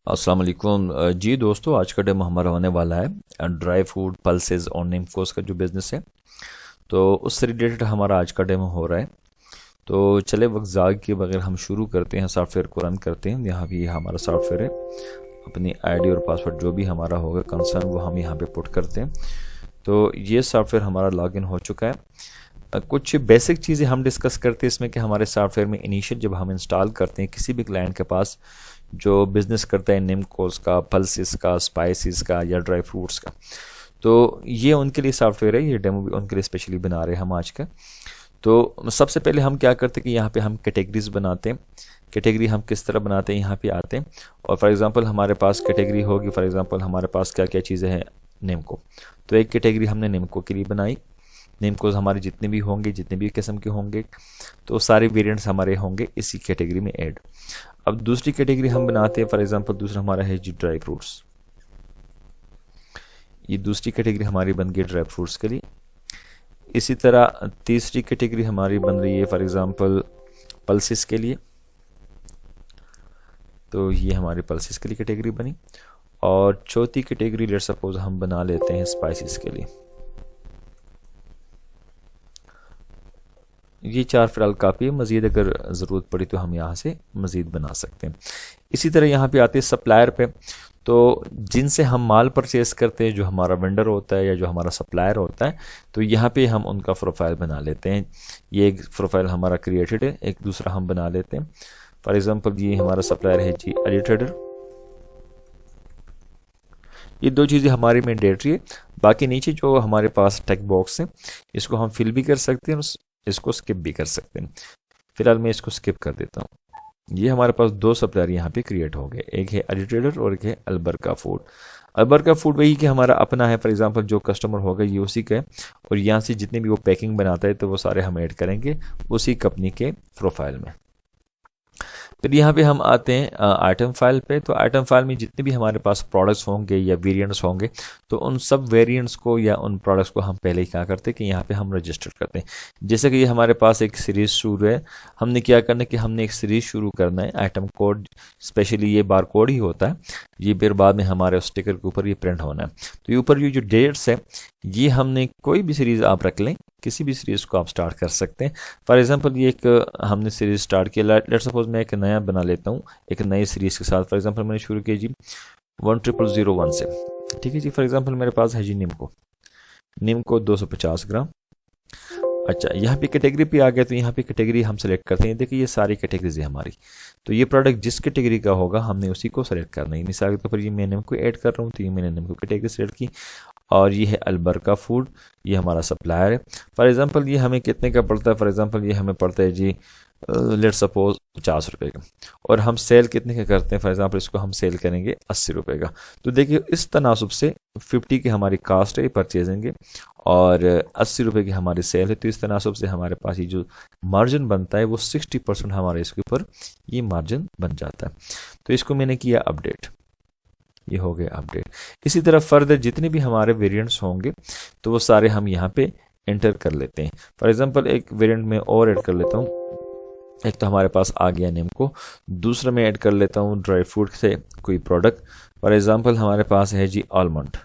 अस्सलाम वालेकुम जी दोस्तों, आज का डेमो हमारा होने वाला है ड्राई फ्रूट पल्सेस और निम्कोस का जो बिज़नेस है। तो उससे रिलेटेड हमारा आज का डेमो हो रहा है। तो चले वक्त ज़ाग के बगैर हम शुरू करते हैं, सॉफ्टवेयर को रन करते हैं। यहाँ भी हमारा सॉफ्टवेयर है। अपनी आईडी और पासवर्ड जो भी हमारा होगा कंसर्न वो हम यहाँ पे पुट करते हैं। तो ये सॉफ्टवेयर हमारा लॉगिन हो चुका है। कुछ बेसिक चीज़ें हम डिस्कस करते हैं इसमें कि हमारे सॉफ्टवेयर में इनिशियल जब हम इंस्टॉल करते हैं किसी भी क्लाइंट के पास जो बिज़नेस करता है निम्कोस का, पल्सेस का, स्पाइसेस का या ड्राई फ्रूट्स का, तो ये उनके लिए सॉफ्टवेयर है। ये डेमो भी उनके लिए स्पेशली बना रहे हैं हम आज का। तो सबसे पहले हम क्या करते हैं कि यहाँ पे हम कैटेगरीज बनाते हैं। कैटेगरी हम किस तरह बनाते हैं, यहाँ पे आते हैं और फॉर एग्जांपल हमारे पास कैटेगरी होगी। फॉर एग्जांपल हमारे पास क्या क्या चीज़ें हैं, निम्को। तो एक कैटेगरी हमने निम्को के लिए बनाई। निम्कोस हमारे जितने भी होंगे, जितने भी किस्म के होंगे, तो सारे वेरिएंट्स हमारे होंगे इसी कैटेगरी में ऐड। अब दूसरी कैटेगरी हम बनाते हैं। फॉर एग्जांपल दूसरा हमारा है जी ड्राई फ्रूट्स। ये दूसरी कैटेगरी हमारी बन गई ड्राई फ्रूट्स के लिए। इसी तरह तीसरी कैटेगरी हमारी बन रही है फॉर एग्जांपल पल्सेस के लिए। तो ये हमारी पल्सेस के लिए कैटेगरी बनी। और चौथी कैटेगरी लेट्स सपोज हम बना लेते हैं स्पाइसेस के लिए। ये चार फिलहाल काफ़ी है, मज़ीद अगर ज़रूरत पड़ी तो हम यहाँ से मज़ीद बना सकते हैं। इसी तरह यहाँ पे आते हैं सप्लायर पे। तो जिनसे हम माल परचेस करते हैं, जो हमारा वेंडर होता है या जो हमारा सप्लायर होता है, तो यहाँ पे हम उनका प्रोफाइल बना लेते हैं। ये एक प्रोफाइल हमारा क्रिएटेड है, एक दूसरा हम बना लेते हैं। फॉर एग्जाम्पल ये हमारा सप्लायर है जी एडिटेडर। ये दो चीज़ें हमारी मैंडेटरी है। बाकी नीचे जो हमारे पास टेक बॉक्स है, इसको हम फिल भी कर सकते हैं, इसको स्किप भी कर सकते हैं। फिलहाल मैं इसको स्किप कर देता हूँ। ये हमारे पास दो सप्लायर यहाँ पे क्रिएट हो गए, एक है एडिटेडर और एक है अलबरका फूड। अलबरका फूड वही कि हमारा अपना है। फॉर एग्जांपल जो कस्टमर होगा ये उसी का है, और यहाँ से जितने भी वो पैकिंग बनाता है तो वो सारे हम ऐड करेंगे उसी कंपनी के प्रोफाइल में। फिर यहाँ पे हम आते हैं आइटम फाइल पे। तो आइटम फाइल में जितने भी हमारे पास प्रोडक्ट्स होंगे या वेरिएंट्स होंगे, तो उन सब वेरिएंट्स को या उन प्रोडक्ट्स को हम पहले ही क्या करते हैं कि यहाँ पे हम रजिस्टर करते हैं। जैसे कि ये हमारे पास एक सीरीज़ शुरू है, हमने क्या करना है कि हमने एक सीरीज़ शुरू करना है। आइटम कोड स्पेशली ये बार कोड ही होता है, ये फिर बाद में हमारे स्टिकर के ऊपर ये प्रिंट होना है। तो ये ऊपर ये जो डेट्स है, ये हमने कोई भी सीरीज़ आप रख लें, किसी भी सीरीज़ को आप स्टार्ट कर सकते हैं। फॉर एग्जांपल ये एक हमने सीरीज़ स्टार्ट किया। लेट सपोज मैं एक नया बना लेता हूँ एक नई सीरीज़ के साथ। फॉर एग्जांपल मैंने शुरू किया जी 10001 से। ठीक है जी। फॉर एग्जांपल मेरे पास है जी निम्को 250 ग्राम। अच्छा, यहाँ पे कैटेगरी पे आ गया, तो यहाँ पे कैटेगरी हम सेलेक्ट करते हैं। देखिए ये सारी कैटेगरीज है हमारी। तो ये प्रोडक्ट जिस कैटेगरी का होगा हमने उसी को सेलेक्ट करना है। मिसाल के तौर पर ये मैं निम्को ऐड कर रहा हूँ, तो ये मैंने निम्को कैटेगरी सेलेक्ट की। और ये है अलबरका फूड, ये हमारा सप्लायर है। फॉर एग्जांपल ये हमें कितने का पड़ता है? फॉर एग्जांपल ये हमें पड़ता है जी लेट सपोज 50 रुपये का। और हम सेल कितने का करते हैं? फॉर एग्जांपल इसको हम सेल करेंगे 80 रुपये का। तो देखिए इस तनासुब से 50 की हमारी कास्ट है परचेजिंग, और 80 रुपये की हमारी सेल है। तो इस तनासुब से हमारे पास ये जो मार्जिन बनता है वो 60% हमारे इसके ऊपर ये मार्जिन बन जाता है। तो इसको मैंने किया अपडेट, ये हो गया अपडेट। इसी तरह फर्दर जितने भी हमारे वेरिएंट्स होंगे तो वो सारे हम यहाँ पे एंटर कर लेते हैं। फॉर एग्जांपल एक वेरिएंट में और ऐड कर लेता हूँ। एक तो हमारे पास आ गया निम्को, दूसरा मैं ऐड कर लेता हूँ ड्राई फ्रूट से कोई प्रोडक्ट। फॉर एग्जांपल हमारे पास है जी आलमंड।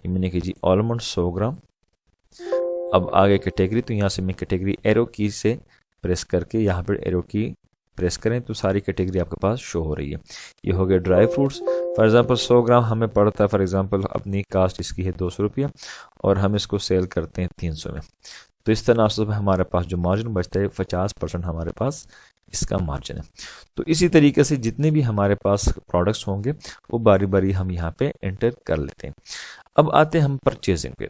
मैंने की जी आलमंड 100 ग्राम। अब आ गया कैटेगरी, तो यहाँ से मैं कैटेगरी एरो की से प्रेस करके यहाँ पर एरो की प्रेस करें तो सारी कैटेगरी आपके पास शो हो रही है। ये हो गया ड्राई फ्रूट्स। फॉर एग्जांपल 100 ग्राम हमें पड़ता है, फॉर एग्जांपल अपनी कास्ट इसकी है 200 रुपया, और हम इसको सेल करते हैं 300 में। तो इस तरह से हमारे पास जो मार्जिन बचता है 50% हमारे पास इसका मार्जिन है। तो इसी तरीके से जितने भी हमारे पास प्रोडक्ट्स होंगे वो बारी बारी हम यहाँ पे एंटर कर लेते हैं। अब आते हैं हम परचेजिंग पे।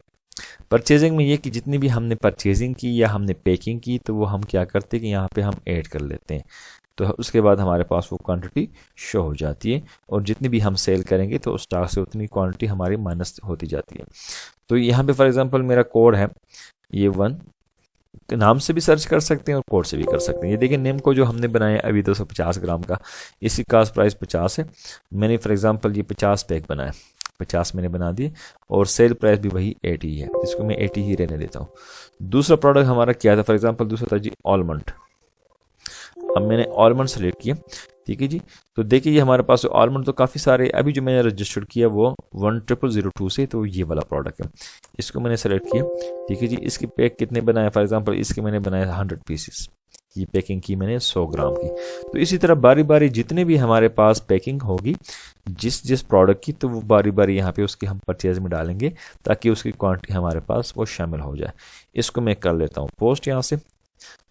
परचेजिंग में ये कि जितनी भी हमने परचेजिंग की या हमने पैकिंग की, तो वो हम क्या करते हैं कि यहाँ पे हम ऐड कर लेते हैं। तो उसके बाद हमारे पास वो क्वांटिटी शो हो जाती है, और जितनी भी हम सेल करेंगे तो उस स्टॉक से उतनी क्वांटिटी हमारी माइनस होती जाती है। तो यहाँ पे फॉर एग्जांपल मेरा कोड है ये 1, नाम से भी सर्च कर सकते हैं और कोड से भी कर सकते हैं। ये देखिए नेम को जो हमने बनाया अभी 250 ग्राम का, इसी कास्ट प्राइस 50 है। मैंने फॉर एग्जांपल ये 50 पैक बनाया, 50 मैंने बना दिए, और सेल प्राइस भी वही 80 है, इसको मैं 80 ही रहने देता हूँ। दूसरा प्रोडक्ट हमारा क्या था? फॉर एग्जांपल दूसरा था जी आलमंड। अब मैंने आलमंड सेलेक्ट किया, ठीक है जी। तो देखिए ये हमारे पास आलमंड तो काफ़ी सारे, अभी जो मैंने रजिस्टर्ड किया वो 10002 से, तो ये वाला प्रोडक्ट है, इसको मैंने सेलेक्ट किया, ठीक है जी। इसकी पैक कितने बनाए, फॉर एग्जांपल इसके मैंने बनाए 100 पीसेस, ये पैकिंग की मैंने 100 ग्राम की। तो इसी तरह बारी बारी जितने भी हमारे पास पैकिंग होगी जिस जिस प्रोडक्ट की, तो वो बारी बारी यहाँ पे उसकी हम परचेज में डालेंगे ताकि उसकी क्वांटिटी हमारे पास वो शामिल हो जाए। इसको मैं कर लेता हूँ पोस्ट यहाँ से।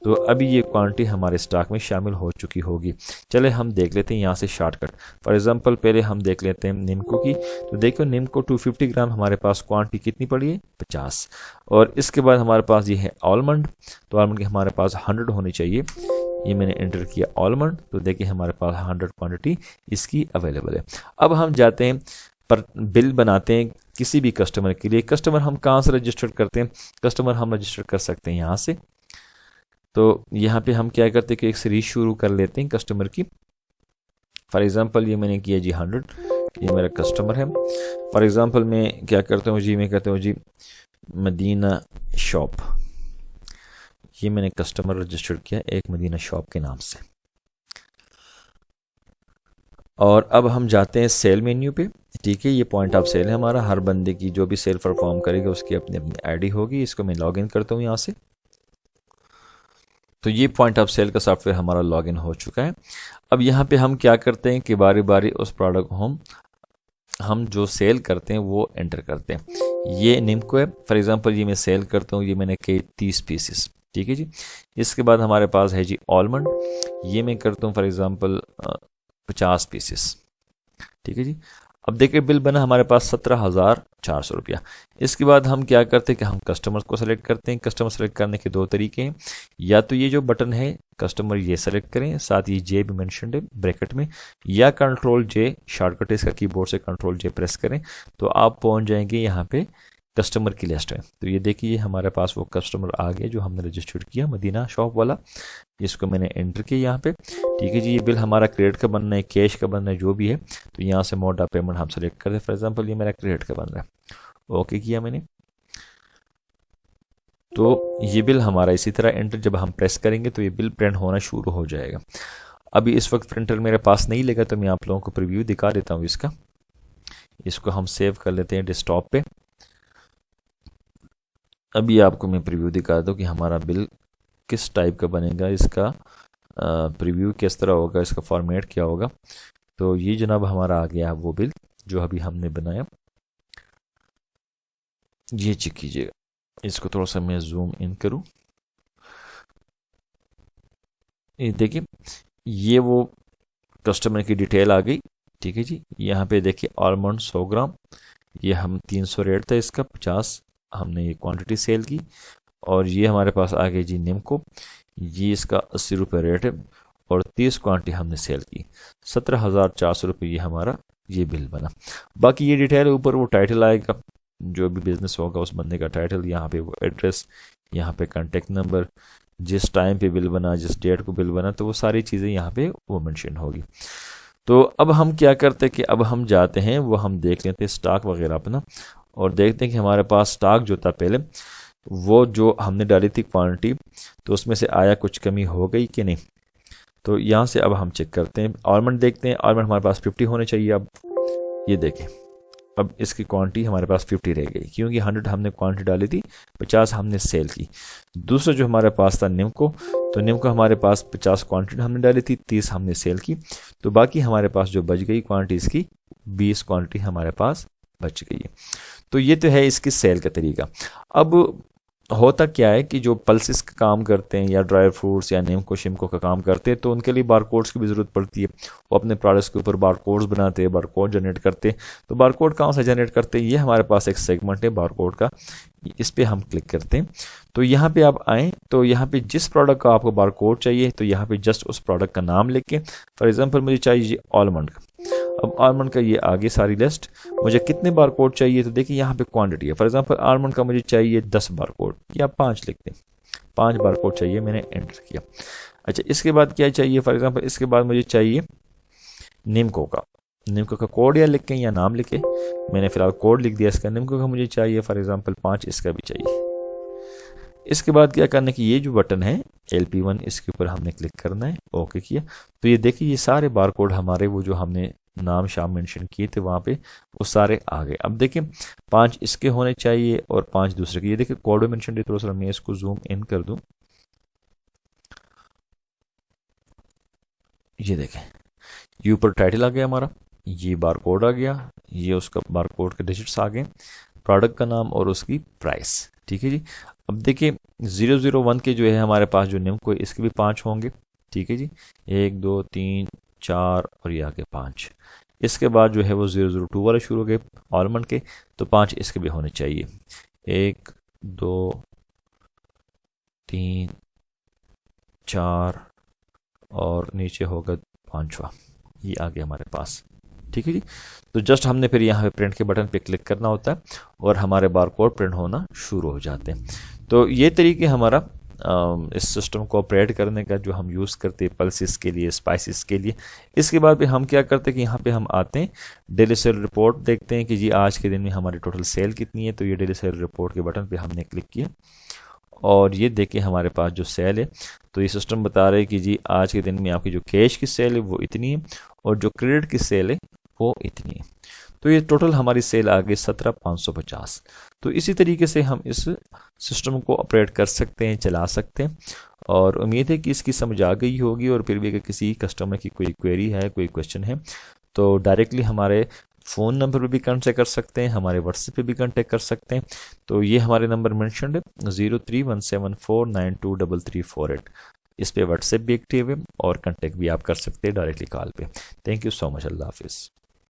तो अभी ये क्वांटिटी हमारे स्टॉक में शामिल हो चुकी होगी। चले हम देख लेते हैं यहाँ से शॉर्टकट। फॉर एग्जांपल पहले हम देख लेते हैं निम्को की। तो देखो निम्को 250 ग्राम हमारे पास क्वांटिटी कितनी पड़ी है, 50। और इसके बाद हमारे पास ये है आलमंड, तो आलमंड की हमारे पास 100 होनी चाहिए। ये मैंने एंटर किया आलमंड, तो देखिए हमारे पास 100 क्वांटिटी इसकी अवेलेबल है। अब हम जाते हैं पर बिल बनाते हैं किसी भी कस्टमर के लिए। कस्टमर हम कहाँ से रजिस्टर करते हैं, कस्टमर हम रजिस्टर कर सकते हैं यहाँ से। तो यहाँ पे हम क्या करते हैं कि एक सीरीज शुरू कर लेते हैं कस्टमर की। फॉर एग्जांपल ये मैंने किया जी 100, ये मेरा कस्टमर है। फॉर एग्जांपल मैं क्या करता हूँ जी, मैं कहता हूँ जी मदीना शॉप, ये मैंने कस्टमर रजिस्टर किया एक मदीना शॉप के नाम से। और अब हम जाते हैं सेल मेन्यू पे, ठीक है। ये पॉइंट ऑफ सेल है हमारा, हर बंदे की जो भी सेल परफॉर्म करेगा उसकी अपनी अपनी आईडी होगी। इसको मैं लॉगिन करता हूँ यहाँ से। तो ये पॉइंट ऑफ सेल का सॉफ्टवेयर हमारा लॉगिन हो चुका है। अब यहाँ पे हम क्या करते हैं कि बारी बारी उस प्रोडक्ट को हम जो सेल करते हैं वो एंटर करते हैं। ये निम्को है, फॉर एग्जांपल ये मैं सेल करता हूँ, ये मैंने किए 30 पीसेस, ठीक है जी। इसके बाद हमारे पास है जी आलमंड, ये मैं करता हूँ फॉर एग्जांपल 50 पीसेस, ठीक है जी। अब देखिए बिल बना हमारे पास 17,400 रुपया। इसके बाद हम क्या करते हैं कि हम कस्टमर को सेलेक्ट करते हैं। कस्टमर सेलेक्ट करने के दो तरीके हैं, या तो ये जो बटन है कस्टमर ये सेलेक्ट करें, साथ ही जे भी मेंशन्ड है ब्रैकेट में, या कंट्रोल जे शॉर्टकट है इसका, कीबोर्ड से कंट्रोल जे प्रेस करें तो आप पहुंच जाएंगे यहाँ पे कस्टमर की लिस्ट में। तो ये देखिए हमारे पास वो कस्टमर आ गया जो हमने रजिस्टर्ड किया मदीना शॉप वाला, इसको मैंने एंटर किया यहाँ पे, ठीक है जी। ये बिल हमारा क्रेडिट का बनना है, कैश का बनना है, जो भी है। तो यहाँ से मोड ऑफ पेमेंट हम सेलेक्ट कर दें, फॉर एग्जांपल ये मेरा क्रेडिट का बन रहा है, ओके किया मैंने। तो ये बिल हमारा इसी तरह एंटर जब हम प्रेस करेंगे तो ये बिल प्रिंट होना शुरू हो जाएगा। अभी इस वक्त प्रिंटर मेरे पास नहीं लगा तो मैं आप लोगों को प्रीव्यू दिखा देता हूँ इसका। इसको हम सेव कर लेते हैं डेस्कटॉप पे। अभी आपको मैं प्रीव्यू दिखा दूँ कि हमारा बिल किस टाइप का बनेगा, इसका प्रीव्यू किस तरह होगा, इसका फॉर्मेट क्या होगा। तो ये जनाब हमारा आ गया वो बिल जो अभी हमने बनाया, ये चेक कीजिएगा। इसको थोड़ा सा मैं जूम इन करूं, ये देखिए ये वो कस्टमर की डिटेल आ गई, ठीक है जी। यहाँ पे देखिए आलमंड 100 ग्राम, ये हम 300 रेट था इसका, 50 हमने ये क्वांटिटी सेल की। और ये हमारे पास आ गई जी निम्को, ये इसका 80 रुपये रेट है और 30 क्वांटिटी हमने सेल की, 17,400 रुपये ये हमारा ये बिल बना। बाकी ये डिटेल ऊपर वो टाइटल आएगा, जो भी बिजनेस होगा उस बंदे का टाइटल, यहाँ पे वो एड्रेस, यहाँ पे कॉन्टेक्ट नंबर, जिस टाइम पे बिल बना, जिस डेट को बिल बना, तो वो सारी चीज़ें यहाँ पे वो मेंशन होगी। तो अब हम क्या करते हैं कि अब हम जाते हैं वो हम देख लेते हैं स्टॉक वगैरह अपना, और देखते हैं कि हमारे पास स्टॉक जो था पहले वो जो हमने डाली थी क्वांटिटी, तो उसमें से आया कुछ कमी हो गई कि नहीं। तो यहाँ से अब हम चेक करते हैं, आलमंड देखते हैं, आलमंड हमारे पास 50 होने चाहिए। अब ये देखें, अब इसकी क्वांटिटी हमारे पास 50 रह गई, क्योंकि 100 हमने क्वांटिटी डाली थी, 50 हमने सेल की। दूसरा जो हमारे पास था निम्को, तो निम्को हमारे पास 50 क्वांटिटी हमने डाली थी, 30 हमने सेल की। तो बाकी हमारे पास जो बच गई क्वांटिटी इसकी 20 क्वांटिटी हमारे पास बच गई है। तो ये तो है इसकी सेल का तरीका। अब होता क्या है कि जो पल्सेस का काम करते हैं या ड्राई फ्रूट्स या निम्को शिम्को का काम करते हैं, तो उनके लिए बारकोड्स की भी ज़रूरत पड़ती है। वो अपने प्रोडक्ट्स के ऊपर बारकोड्स बनाते हैं, बारकोड जनरेट करते हैं। तो बारकोड कहाँ से जनरेट करते हैं, ये हमारे पास एक सेगमेंट है बारकोड का, इस पर हम क्लिक करते हैं। तो यहाँ पे आप आएँ तो यहाँ पे जिस प्रोडक्ट का आपको बारकोड चाहिए, तो यहाँ पे जस्ट उस प्रोडक्ट का नाम लिख के, फॉर एग्जाम्पल मुझे चाहिए आलमंड का, अब आलमंड का ये आगे सारी लिस्ट, मुझे कितने बारकोड चाहिए, तो देखिए यहाँ पे क्वांटिटी है। फॉर एग्जांपल आलमंड का मुझे चाहिए 10 बारकोड या 5 लिखते हैं, 5 बारकोड चाहिए, मैंने एंटर किया। अच्छा इसके बाद क्या चाहिए, फॉर एग्जांपल इसके बाद मुझे चाहिए निम्को का कोड या लिखें या नाम लिखे, मैंने फिलहाल कोड लिख दिया इसका। निम्को का मुझे चाहिए फॉर एग्जांपल 5, इसका भी चाहिए। इसके बाद क्या करना है कि ये जो बटन है LP1 इसके ऊपर हमने क्लिक करना है, ओके किया। तो ये देखिए ये सारे बारकोड हमारे वो जो हमने नाम शाम मेंशन किए थे वहाँ पे वो सारे आ गए। अब देखिए 5 इसके होने चाहिए और 5 दूसरे के। ये देखिए कोड मेंशन है, थोड़ा सा मैं इसको जूम इन कर दूं, ये देखें ये ऊपर टाइटल आ गया हमारा, ये बारकोड आ गया, ये उसका बारकोड के डिजिट्स आ गए, प्रोडक्ट का नाम और उसकी प्राइस, ठीक है जी। अब देखिए 001 के जो है हमारे पास जो नेम को इसके भी 5 होंगे, ठीक है जी, 1 2 3 4 और ये आगे 5। इसके बाद जो है वो 002 वाले शुरू हो गए आलमंड के, तो 5 इसके भी होने चाहिए, 1 2 3 4 और नीचे होगा 5वां, ये आ गया हमारे पास, ठीक है जी। तो जस्ट हमने फिर यहाँ पे प्रिंट के बटन पे क्लिक करना होता है और हमारे बारकोड प्रिंट होना शुरू हो जाते हैं। तो ये तरीके हमारा इस सिस्टम को ऑपरेट करने का जो हम यूज़ करते हैं पल्सेस के लिए, स्पाइसेस के लिए। इसके बाद भी हम क्या करते हैं कि यहाँ पे हम आते हैं, डेली सेल रिपोर्ट देखते हैं कि जी आज के दिन में हमारी टोटल सेल कितनी है। तो ये डेली सेल रिपोर्ट के बटन पे हमने क्लिक किया और ये देखिए हमारे पास जो सेल है, तो ये सिस्टम बता रहे हैं कि जी आज के दिन में आपकी जो कैश की सेल है वो इतनी है और जो क्रेडिट की सेल है वो इतनी है। तो ये टोटल हमारी सेल आ गई 17,550। तो इसी तरीके से हम इस सिस्टम को ऑपरेट कर सकते हैं, चला सकते हैं। और उम्मीद है कि इसकी समझ आ गई होगी। और फिर भी अगर किसी कस्टमर की कोई क्वेरी है, कोई क्वेश्चन है, तो डायरेक्टली हमारे फ़ोन नंबर पे भी कांटेक्ट कर सकते हैं, हमारे व्हाट्सएप पे भी कांटेक्ट कर सकते हैं। तो ये हमारे नंबर मेंशनड है 0317492338। इस पे व्हाट्सएप भी एक्टिव है और कांटेक्ट भी आप कर सकते हैं डायरेक्टली कॉल पे। थैंक यू सो मच, अल्लाह हाफिज़।